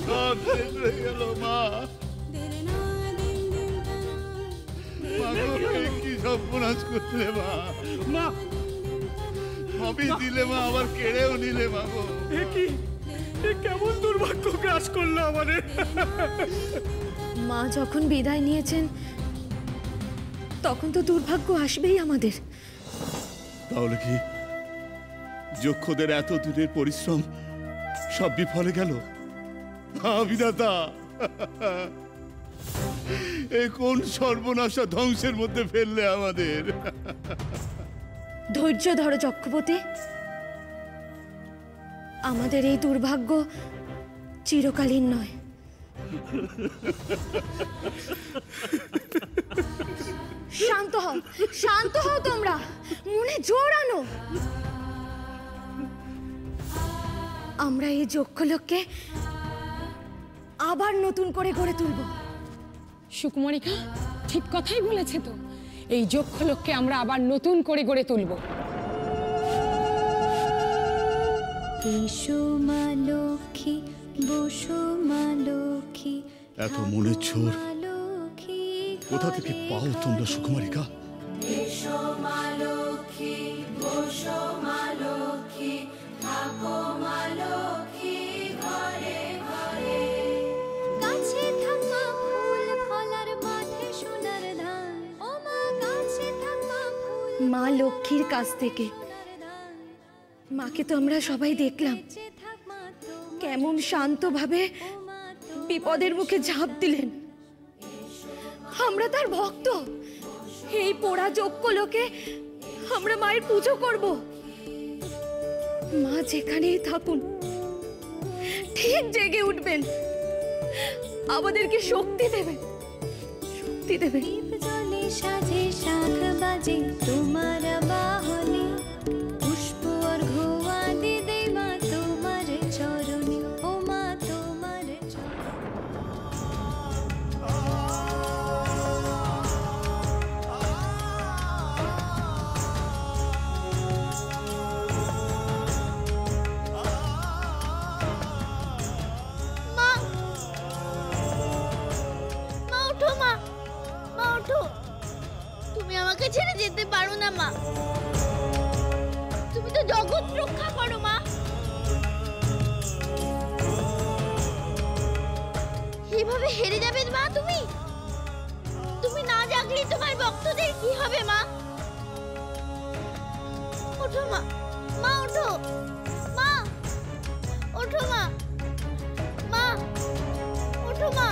সব শেষ হয়ে গেল মা। কি সর্বনাশ করলে মা। মা সবই দিলে মা, আবার কেড়েও নিলে মা গো। কেমন দুর্ভাগ্য গ্রাস করলো আমাদের। মা যখন বিদায় নিয়েছেন তখন তো দুর্ভাগ্য আসবেই আমাদের। তাহলে কি যক্ষদের এত দূরের পরিশ্রম সব বিফলে গেল? বিধাতা, এ কোন সর্বনাশা ধ্বংসের মধ্যে ফেললে আমাদের। ধৈর্য ধরো চক্রবর্তী, আমাদের এই দুর্ভাগ্য চিরকালীন নয়। শান্ত হও, শান্ত হও, তোমরা মনে জোর আনো। আমরা এই যক্ষলোককে আবার নতুন করে গড়ে তুলব। সুকুমারিকা ঠিক কথাই বলেছে তো, এই যক্ষলোককে আমরা আবার নতুন করে গড়ে তুলব। এসো মা লক্ষ্মী, বসো মা লক্ষ্মী, এত মনের ছোর কোথা থেকে পাও তোমরা সুকুমারিকা? এসো মা লক্ষ্মী, বসো মা লক্ষ্মী, থাকো মা লক্ষ্মী ঘরে ঘরে। গাছে থাকা ফুল ফলার মাঠে সোনার ধান, ও মা গাছে থাকা ফুল। মা লক্ষ্মীর কাছ থেকে মাকে তো আমরা সবাই দেখলাম কেমন শান্তভাবে বিপদের মুখে ঝাঁপ দিলেন। আমরা তার ভক্ত, এই পোড়া যক্ষলোকে আমরা মায়ের পুজো করব। মা যেখানেই থাকুন ঠিক জেগে উঠবেন, আমাদেরকে শক্তি দেবেন, শক্তি দেবেন। জলে সাজে শাখ বাজে তোমার বাহনে, পুষ্প আর ঘোয়া দিদে মা তোমার চরণে, ও মা তোমার তুমি আমাকে ছেড়ে যেতে পারো না মা, তুমি তো জগৎ রক্ষা করো মা। এভাবে হেরে যাবে মা তুমি? তুমি না জাগলে তোমার ভক্তদের কি হবে মা? ওঠো মা, মা ওঠো, মা ওঠো, মা মা ওঠো মা।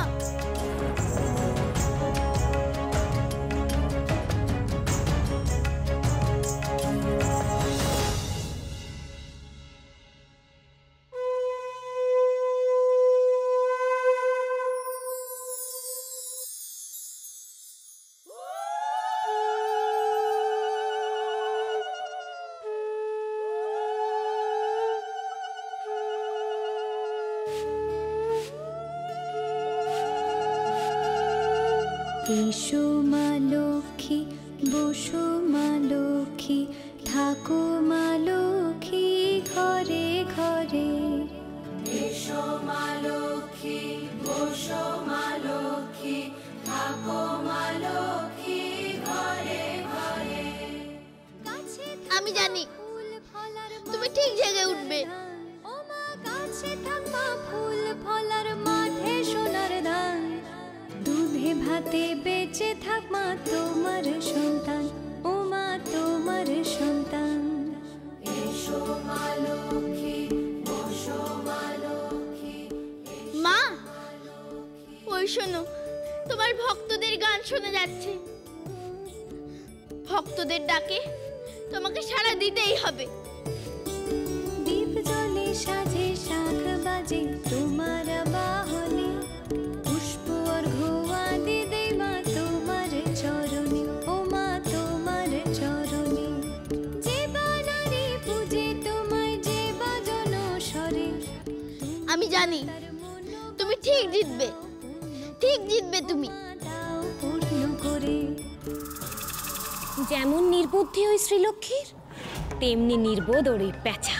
এসো মা লক্ষ্মী, বসো মা লক্ষ্মী, থাকো মা লক্ষ্মী ঘরে ঘরে। এসো মা লক্ষ্মী, বসো মা লক্ষ্মী, থাকো মা লক্ষ্মী ঘরে ঘরে। আমি জানি তুমি ঠিক জেগে উঠবে। ও মা গাছে থাকা ফুল ফলার মাঠে সোনার ধান, দুধে ভাতে বেঁচে থাক মা তোমার সন্তান, ও মা তোমার সন্তান। এসো মা লক্ষ্মী, বসো মা লক্ষ্মী। মা ওই শোনো, তোমার ভক্তদের গান শোনা যাচ্ছে। ভক্তদের ডাকে তোমাকে সাড়া দিতেই হবে। দীপ জলে সাজে শাখ বাজে তোমার বাহনে, পুষ্প আর ঘোয়া দিদে মা তোমার চরণে, ও মা তোমার চরণে। যে বানারে পূজে তোমায়, যে বাজন স্বরে। আমি জানি তুমি ঠিক জিতবে, ঠিক জিতবে তুমি। দাও পূর্ণ করে। যেমন নির্বুদ্ধি ওই শ্রীলক্ষ্মীর, তেমনি নির্বোধ ওর এই পেঁচা।